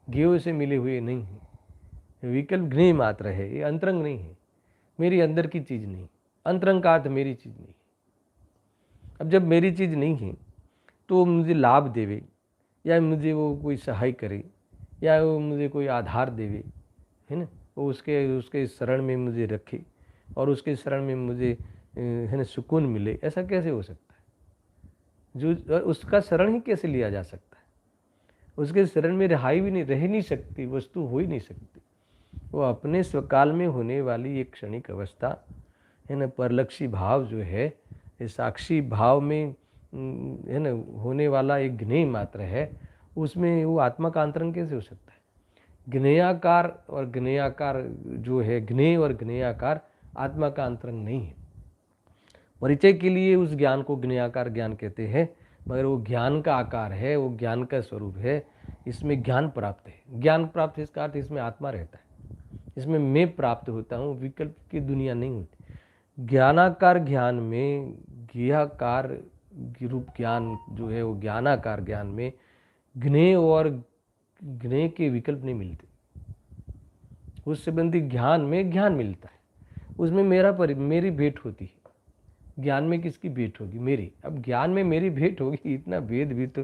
ज्ञेय से मिले हुए नहीं है। विकल्प ज्ञेय मात्र है, ये अंतरंग नहीं है, मेरी अंदर की चीज़ नहीं। अंतरंग का अर्थ मेरी चीज़ नहीं। अब जब मेरी चीज़ नहीं है तो मुझे लाभ देवे, या मुझे वो कोई सहाय करे, या वो मुझे कोई आधार देवे, है ना, वो उसके शरण में मुझे रखे और उसके शरण में मुझे है ना सुकून मिले, ऐसा कैसे हो सकता है? जो उसका शरण ही कैसे लिया जा सकता है? उसके शरण में रह नहीं सकती, वस्तु हो ही नहीं सकती। वो अपने स्वकाल में होने वाली एक क्षणिक अवस्था है ना, परलक्षी भाव जो है, साक्षी भाव में है ना होने वाला एक ज्ञेय मात्र है, उसमें वो आत्मा का अंतरंग कैसे हो सकता है? ज्ञेयाकार और ज्ञेयाकार जो है, ज्ञेय और ज्ञेयाकार आत्मा का अंतरंग नहीं है। परिचय के लिए उस ज्ञान को ज्ञेयाकार ज्ञान कहते हैं, मगर वो ज्ञान का आकार है, वो ज्ञान का स्वरूप है, इसमें ज्ञान प्राप्त है। ज्ञान प्राप्त इसका अर्थ इसमें आत्मा रहता है, इसमें मैं प्राप्त होता हूँ, विकल्प की दुनिया नहीं होती। ज्ञानाकार ज्ञान में ज्ञेयाकार रूप ज्ञान जो है, वो ज्ञानाकार ज्ञान में ज्ञेय और ज्ञेय के विकल्प नहीं मिलते। उस संबंधी ज्ञान में ज्ञान मिलता है, उसमें मेरी भेंट होती है। ज्ञान में किसकी भेंट होगी? मेरी। अब ज्ञान में मेरी भेंट होगी, इतना भेद भी तो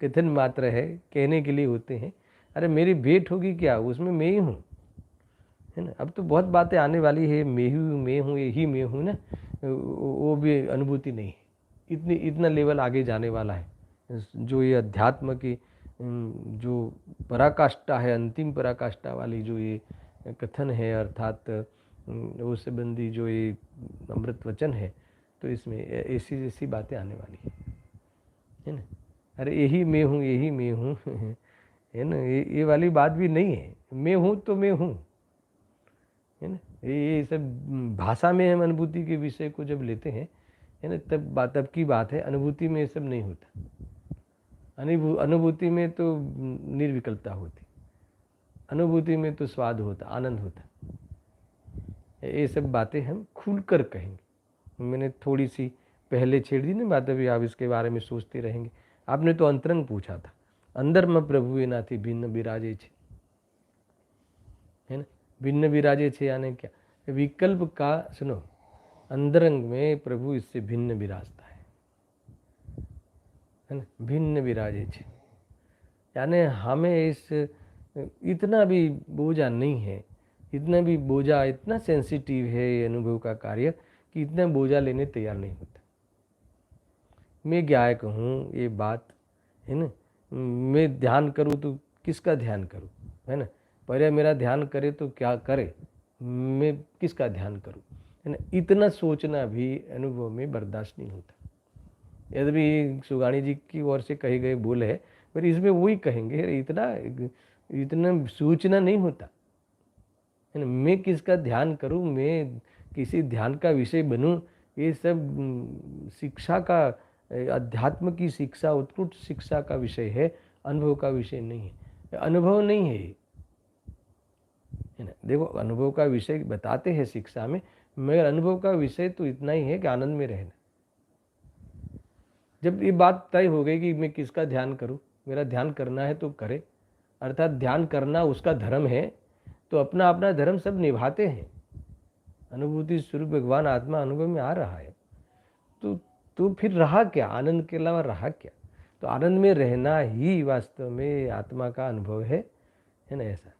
कथन मात्र है, कहने के लिए होते हैं। अरे मेरी भेंट होगी क्या, उसमें मैं ही हूँ, है ना। अब तो बहुत बातें आने वाली है, मैं हूँ यही मैं हूँ ना, वो भी अनुभूति नहीं है। इतना लेवल आगे जाने वाला है। जो ये अध्यात्म की जो पराकाष्ठा है, अंतिम पराकाष्ठा वाली जो ये कथन है, अर्थात वो संबंधी जो ये अमृत वचन है, तो इसमें ऐसी ऐसी बातें आने वाली है ना। अरे यही मैं हूँ, यही मैं हूँ है ना, ये वाली बात भी नहीं है। मैं हूँ तो मैं हूँ, है ना। ये सब भाषा में हम अनुभूति के विषय को जब लेते हैं, है ना, तब की बात है। अनुभूति में ये सब नहीं होता। अनुभूति में तो निर्विकल्पता होती, अनुभूति में तो स्वाद होता, आनंद होता। ये सब बातें हम खुलकर कहेंगे। मैंने थोड़ी सी पहले छेड़ दी ना बात, अभी आप इसके बारे में सोचते रहेंगे। आपने तो अंतरंग पूछा था, अंदर में प्रभु ए नाथी भिन्न विराजे छे, है ना। भिन्न विराजे छे यानी क्या? विकल्प का सुनो, अंतरंग में प्रभु इससे भिन्न विराजता है ना, भिन्न विराजे छे, यानी हमें इस इतना भी बोझा नहीं है, इतना भी बोझा, इतना सेंसिटिव है ये अनुभव का कार्य कि इतना बोझा लेने तैयार नहीं होता। मैं ज्ञायक हूँ, ये बात है ना। मैं ध्यान करूँ तो किसका ध्यान करूँ, है ना। पहले मेरा ध्यान करे तो क्या करे, मैं किसका ध्यान करूँ, है ना। इतना सोचना भी अनुभव में बर्दाश्त नहीं होता। यद्यपि सुगाणी जी की ओर से कहे गए बोल है, पर इसमें वही कहेंगे, इतना सोचना नहीं होता, है ना। मैं किसका ध्यान करूं, मैं किसी ध्यान का विषय बनूं, ये सब शिक्षा का, अध्यात्म की शिक्षा, उत्कृष्ट शिक्षा का विषय है, अनुभव का विषय नहीं है। अनुभव नहीं है ना। देखो, अनुभव का विषय बताते हैं शिक्षा में, मगर अनुभव का विषय तो इतना ही है कि आनंद में रहना। जब ये बात तय हो गई कि मैं किसका ध्यान करूं, मेरा ध्यान करना है तो करे, अर्थात ध्यान करना उसका धर्म है, तो अपना अपना धर्म सब निभाते हैं। अनुभूति स्वरूप भगवान आत्मा अनुभव में आ रहा है, तो फिर रहा क्या? आनंद के अलावा रहा क्या? तो आनंद में रहना ही वास्तव में आत्मा का अनुभव है ना। ऐसा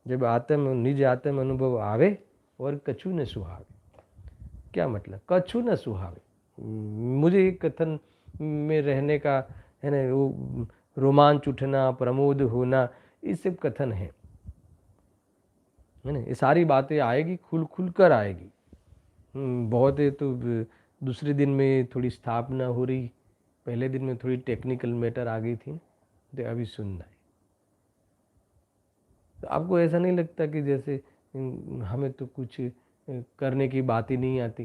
जब निज आत्म अनुभव आवे और कछु न सुहावे, क्या मतलब? कछु न सुहावे। मुझे एक कथन में रहने का है ना, वो रोमांच उठना, प्रमोद होना, ये सब कथन है ना। ये सारी बातें आएगी, खुल खुल कर आएगी। बहुत है तो दूसरे दिन में थोड़ी स्थापना हो रही, पहले दिन में थोड़ी टेक्निकल मैटर आ गई थी, तो अभी सुनना है। तो आपको ऐसा नहीं लगता कि जैसे हमें तो कुछ करने की बात ही नहीं आती?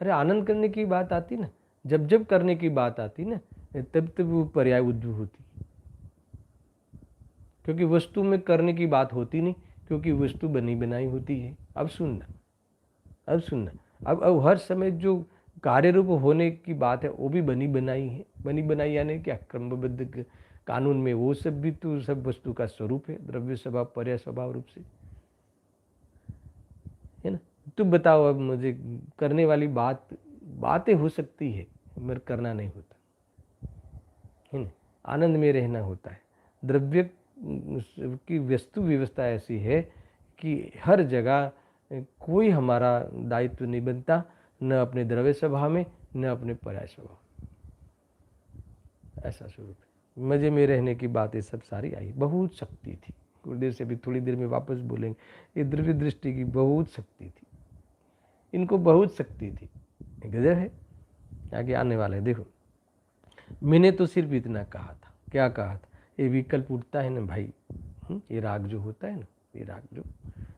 अरे आनंद करने की बात आती ना, जब जब करने की बात आती ना, तब तब वो पर्याय उद्भव होती, क्योंकि वस्तु में करने की बात होती नहीं, क्योंकि वस्तु बनी बनाई होती है। अब सुनना, अब सुनना, अब हर समय जो कार्य रूप होने की बात है वो भी बनी बनाई है। बनी बनाई यानी क्या? क्रमबद्ध कानून में, वो सब भी तो सब वस्तु का स्वरूप है, द्रव्य स्वभाव, पर्याय स्वभाव रूप से, है ना। तुम बताओ, अब मुझे करने वाली बातें हो सकती है, मगर करना नहीं होता है ना। आनंद में रहना होता है। द्रव्य की वस्तु व्यवस्था ऐसी है कि हर जगह कोई हमारा दायित्व नहीं बनता, न अपने द्रव्य स्वभाव में, न अपने पर्याय स्वभाव। ऐसा स्वरूप है। मजे में रहने की बातें सब सारी आई, बहुत शक्ति थी। गुरुदेव से भी थोड़ी देर में वापस बोलेंगे, ये द्रव्य दृष्टि की बहुत शक्ति थी, इनको बहुत शक्ति थी। गजब है, आगे आने वाला है। देखो, मैंने तो सिर्फ इतना कहा था। क्या कहा था? ये विकल्प उठता है ना भाई, ये राग जो होता है ना, ये राग जो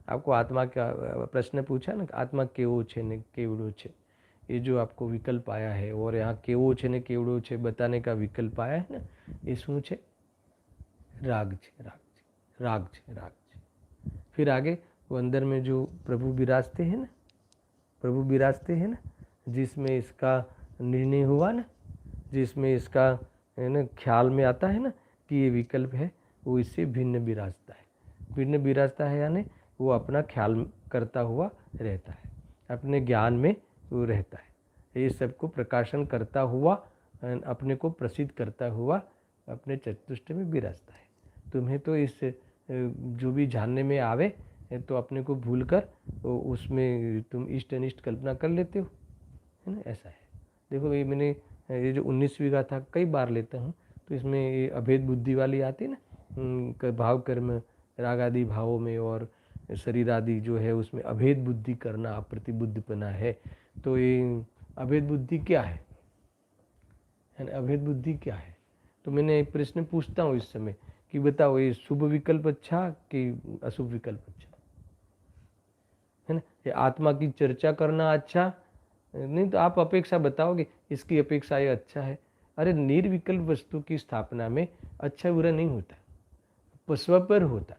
आपको आत्मा का प्रश्न पूछा ना, आत्मा केवो छे ने केवड़ो छे, ये जो आपको विकल्प आया है, और यहाँ केवो छे ने केवड़ो छे बताने का विकल्प आया है ना, ये शू छे? राग छे, राग छे, राग छे, राग छे। फिर आगे वो अंदर में जो प्रभु विराजते हैं ना, प्रभु विराजते हैं ना, जिसमें इसका निर्णय हुआ ना, जिसमें इसका है ना ख्याल में आता है ना कि ये विकल्प है, वो इससे भिन्न विराजता है। भिन्न विराजता है यानी वो अपना ख्याल करता हुआ रहता है, अपने ज्ञान में वो रहता है, ये सबको प्रकाशन करता हुआ, अपने को प्रसिद्ध करता हुआ अपने चतुष्ट में विराजता है। तुम्हें तो इस जो भी जानने में आवे तो अपने को भूलकर उसमें तुम इष्ट अनिष्ट कल्पना कर लेते हो, है ना। ऐसा है। देखो, ये मैंने ये जो 19वीं गाथा कई बार लेता हूँ, तो इसमें ये अभेद बुद्धि वाली आती है ना, भाव कर्म राग आदि भावों में और शरीर आदि जो है उसमें अभेद बुद्धि करना अप्रतिबुद्धपना है। तो ये अभेद बुद्धि क्या है ना, अभेद बुद्धि क्या है? तो मैंने एक प्रश्न पूछता हूँ इस समय कि बताओ, ये शुभ विकल्प अच्छा कि अशुभ विकल्प अच्छा, है ना। ये आत्मा की चर्चा करना अच्छा नहीं, तो आप अपेक्षा बताओगे इसकी अपेक्षा ये अच्छा है। अरे निर्विकल्प वस्तु की स्थापना में अच्छा बुरा नहीं होता, स्वपर होता,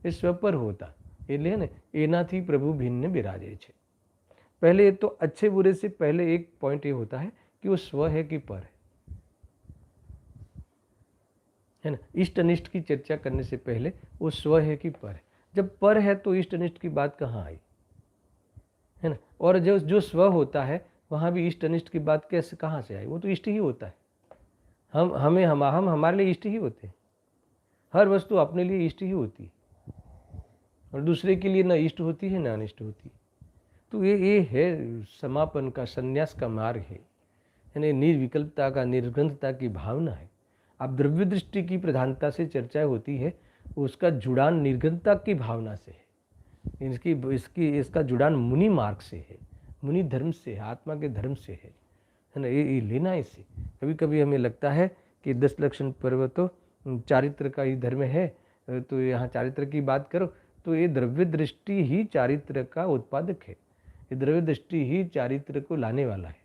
ये स्वपर होता। એટલે ને એનાથી प्रभु भिन्न विराजे छे। पहले तो अच्छे बुरे से पहले एक पॉइंट ये होता है कि वो स्व है कि पर है ना। इष्ट अनिष्ट की चर्चा करने से पहले वो स्व है कि पर है। जब पर है तो इष्ट अनिष्ट की बात कहाँ आई, है ना। और जो जो स्व होता है वहाँ भी इष्ट अनिष्ट की बात कैसे कहाँ से आई? वो तो इष्ट ही होता है। हम हमारे लिए इष्ट ही होते हैं। हर वस्तु अपने लिए इष्ट ही होती है और दूसरे के लिए न इष्ट होती है न अनिष्ट होती है। तो ये है समापन का, संन्यास का मार्ग है, यानी निर्विकल्पता का, निर्गंधता की भावना है। अब द्रव्य दृष्टि की प्रधानता से चर्चा होती है, उसका जुड़ान निर्गंधता की भावना से है। इसका जुड़ान मुनि मार्ग से है, मुनि धर्म से है, आत्मा के धर्म से है ना। ये लेना इससे। कभी कभी हमें लगता है कि 10 लक्षण पर्व तो चारित्र का ही धर्म है, तो यहाँ चारित्र की बात करो, तो ये द्रव्य दृष्टि ही चारित्र का उत्पादक है। ये द्रव्य दृष्टि ही चारित्र को लाने वाला है,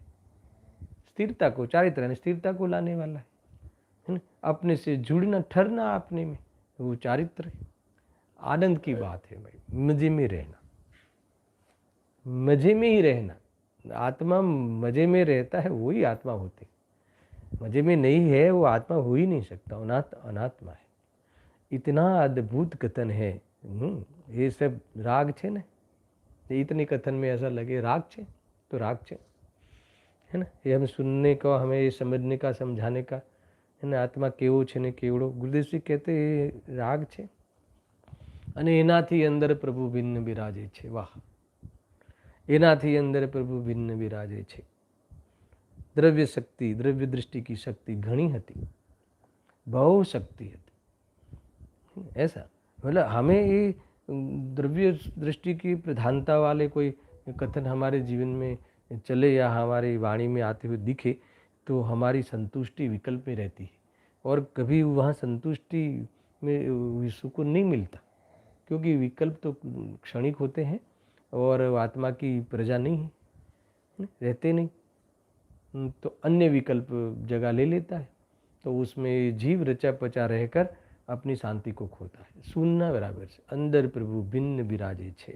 स्थिरता को, चारित्र यानी स्थिरता को लाने वाला है ना। अपने से जुड़ना, ठहरना अपने में, वो चारित्र है। आनंद की बात है भाई, मजे में रहना, मजे में ही रहना। आत्मा मजे में रहता है वही आत्मा होते, मजे में नहीं है वो आत्मा हो ही नहीं सकता, अनात्मा है। इतना अद्भुत कथन है। ये सब राग छे ने, इतने कथन में ऐसा लगे राग छे तो राग छे, है ना। ये हम सुनने का, हमें ये समझने का, समझाने का, है ना। आत्मा केवो छे ने केवड़ो, गुरुदेव जी कहते ये राग छे અને એનાથી અંદર પ્રભુ ભિન્ન બિરાજે છે। વાહ, એનાથી અંદર પ્રભુ ભિન્ન વિરાજે છે। દ્રવ્ય શક્તિ, દ્રવ્ય दृष्टि की शक्ति घनी હતી, बहु शक्ति હતી। ऐसा मतलब हमें ये द्रव्य दृष्टि की प्रधानता वाले कोई कथन हमारे जीवन में चले या हमारी वाणी में आते हुए दिखे तो हमारी संतुष्टि विकल्प में रहती है, और कभी वहाँ संतुष्टि में सुकून नहीं मिलता, क्योंकि विकल्प तो क्षणिक होते हैं और आत्मा की प्रजा नहीं है, रहते नहीं, तो अन्य विकल्प जगह ले लेता है, तो उसमें जीव रचा पचा रहकर अपनी शांति को खोता है। सुनना बराबर से अंदर प्रभु भिन्न विराजे छे,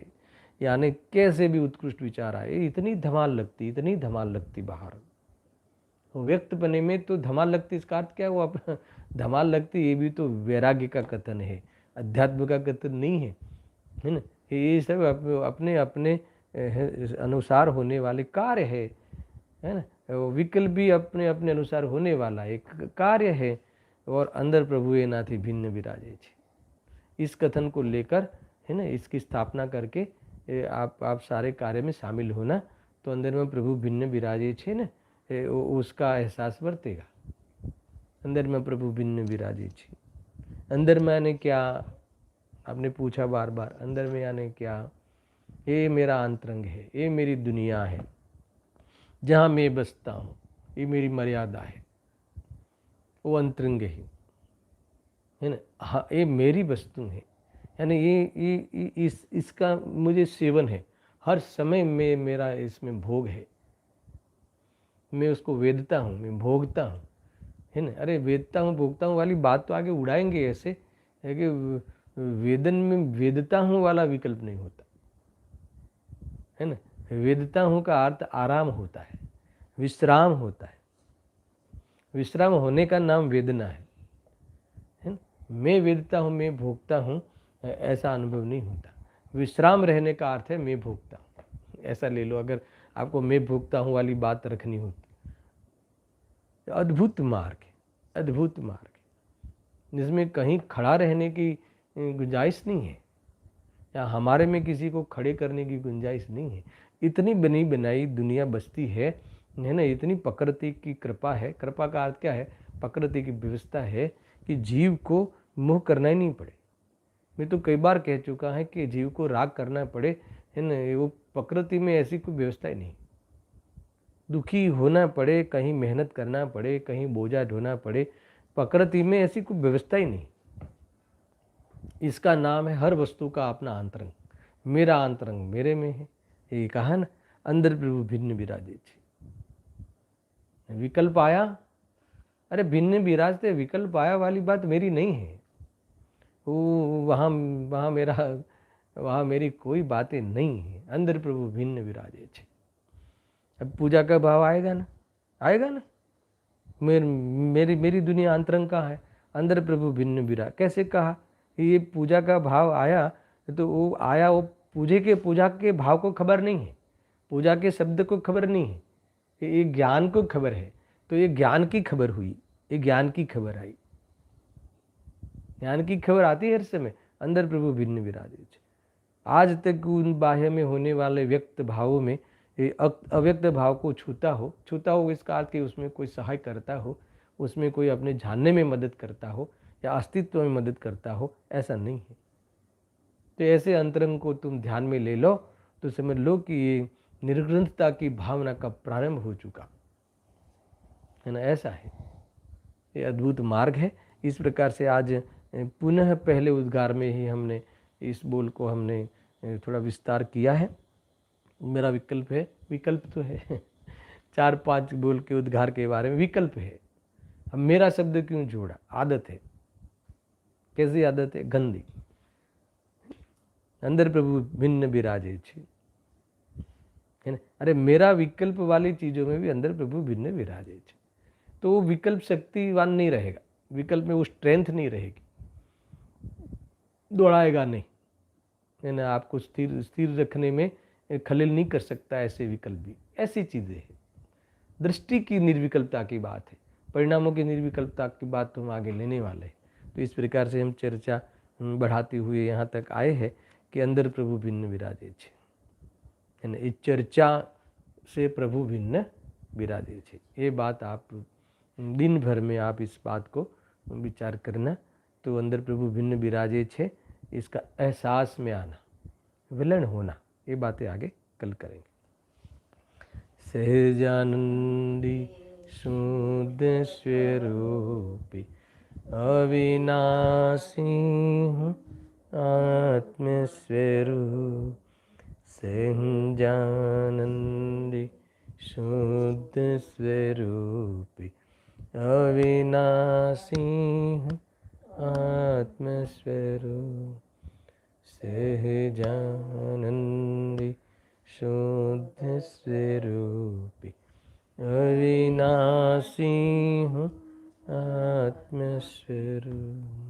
यानी कैसे भी उत्कृष्ट विचार आए, इतनी धमाल लगती बाहर व्यक्त बने में तो धमाल लगती, इसका अर्थ क्या हुआ? धमाल लगती ये भी तो वैराग्य का कथन है, अध्यात्म का कथन नहीं है ना। ये सब अपने अपने अनुसार होने वाले कार्य है ना। विकल्प भी अपने अपने अनुसार होने वाला एक कार्य है, और अंदर प्रभु ये नाथी भिन्न विराजे छे। इस कथन को लेकर है ना, इसकी स्थापना करके आप सारे कार्य में शामिल होना, तो अंदर में प्रभु भिन्न विराजे छे ना, उसका एहसास बरतेगा। अंदर में प्रभु भिन्न विराजे छे। अंदर में आने क्या, आपने पूछा बार बार, अंदर में आने क्या? ये मेरा अंतरंग है, ये मेरी दुनिया है, जहाँ मैं बसता हूँ, ये मेरी मर्यादा है, वो अंतरंग है ना। हाँ, ये मेरी वस्तु है, यानी ये इसका मुझे सेवन है, हर समय में मेरा इसमें भोग है, मैं उसको वेदता हूँ, मैं भोगता हूँ, है ना। अरे वेदता हूँ भोगता हूँ वाली बात तो आगे उड़ाएंगे, ऐसे है कि वेदन में वेदता हूँ वाला विकल्प नहीं होता, है ना। वेदता हूँ का अर्थ आराम होता है, विश्राम होता है, विश्राम होने का नाम वेदना है ना। मैं वेदता हूँ, मैं भोगता हूँ, ऐसा अनुभव नहीं होता। विश्राम रहने का अर्थ है मैं भोगता हूँ, ऐसा ले लो, अगर आपको मैं भोगता हूँ वाली बात रखनी होती। अद्भुत मार्ग है, अद्भुत मार्ग है, जिसमें कहीं खड़ा रहने की गुंजाइश नहीं है, या हमारे में किसी को खड़े करने की गुंजाइश नहीं है। इतनी बनी बनाई दुनिया बसती है ना, इतनी प्रकृति की कृपा है। कृपा का अर्थ क्या है? प्रकृति की व्यवस्था है कि जीव को मोह करना ही नहीं पड़े। मैं तो कई बार कह चुका है कि जीव को राग करना पड़े, है ना, वो प्रकृति में ऐसी कोई व्यवस्था ही नहीं। दुखी होना पड़े, कहीं मेहनत करना पड़े, कहीं बोझा ढोना पड़े, प्रकृति में ऐसी कोई व्यवस्था ही नहीं। इसका नाम है हर वस्तु का अपना अंतरंग। मेरा अंतरंग मेरे में है, ये कहा ना, अंदर प्रभु भिन्न विराजे छे। विकल्प आया, अरे भिन्न विराजते, विकल्प आया वाली बात मेरी नहीं है। वो वहाँ मेरी कोई बातें नहीं है। अंदर प्रभु भिन्न विराजे छे। अब पूजा का भाव आएगा ना, आएगा ना। मेरी दुनिया अंतरंग का है, अंदर प्रभु भिन्न विराज। कैसे कहा? ये पूजा का भाव आया, तो वो आया, वो पूजा के भाव को खबर नहीं है, पूजा के शब्द को खबर नहीं है, ये ज्ञान को खबर है। तो ये ज्ञान की खबर हुई, ये ज्ञान की खबर आई, ज्ञान की खबर आती है हर समय। अंदर प्रभु भिन्न विराजे। आज तक उन बाह्य में होने वाले व्यक्त भावों में अव्यक्त भाव को छूता हो, इसका अर्थ कि उसमें कोई सहाय करता हो, उसमें कोई अपने जानने में मदद करता हो या अस्तित्व में मदद करता हो, ऐसा नहीं है। तो ऐसे अंतरंग को तुम ध्यान में ले लो तो समझ लो कि ये निर्ग्रंथता की भावना का प्रारंभ हो चुका है ना। ऐसा है, ये अद्भुत मार्ग है। इस प्रकार से आज पुनः पहले उद्गार में ही हमने इस बोल को हमने थोड़ा विस्तार किया है। मेरा विकल्प है, विकल्प तो है 4-5 बोल के उद्गार के बारे में विकल्प है। अब मेरा शब्द क्यों जोड़ा? आदत है। कैसी आदत है? गंदी। अंदर प्रभु भिन्न विराजे छे, है ना। अरे मेरा विकल्प वाली चीजों में भी अंदर प्रभु भिन्न विराजे छे, तो वो विकल्प शक्तिवान नहीं रहेगा, विकल्प में वो स्ट्रेंथ नहीं रहेगी, दौड़ाएगा नहीं, है ना। आपको स्थिर रखने में खलेल नहीं कर सकता ऐसे विकल्प भी। ऐसी चीजें हैं। दृष्टि की निर्विकल्पता की बात है, परिणामों की निर्विकल्पता की बात तो हम आगे लेने वाले हैं। तो इस प्रकार से हम चर्चा बढ़ाते हुए यहाँ तक आए हैं कि अंदर प्रभु भिन्न विराजे छे। અને એ ચર્ચા से प्रभु भिन्न विराजे छे। ये बात आप दिन भर में आप इस बात को विचार करना, तो अंदर प्रभु भिन्न विराजे छे, इसका एहसास में आना, विलण होना, ये बातें आगे कल करेंगे। सहजानंदी शुद्ध स्वरूपी अविनाशी हूँ आत्मस्वरूप, सहजानंदी शुद्ध स्वरूपी अविनाशी हूँ आत्मस्वरूप, सहजानंदी शुद्ध स्वरूपी अविनाशी हूँ आत्मस्वरूप।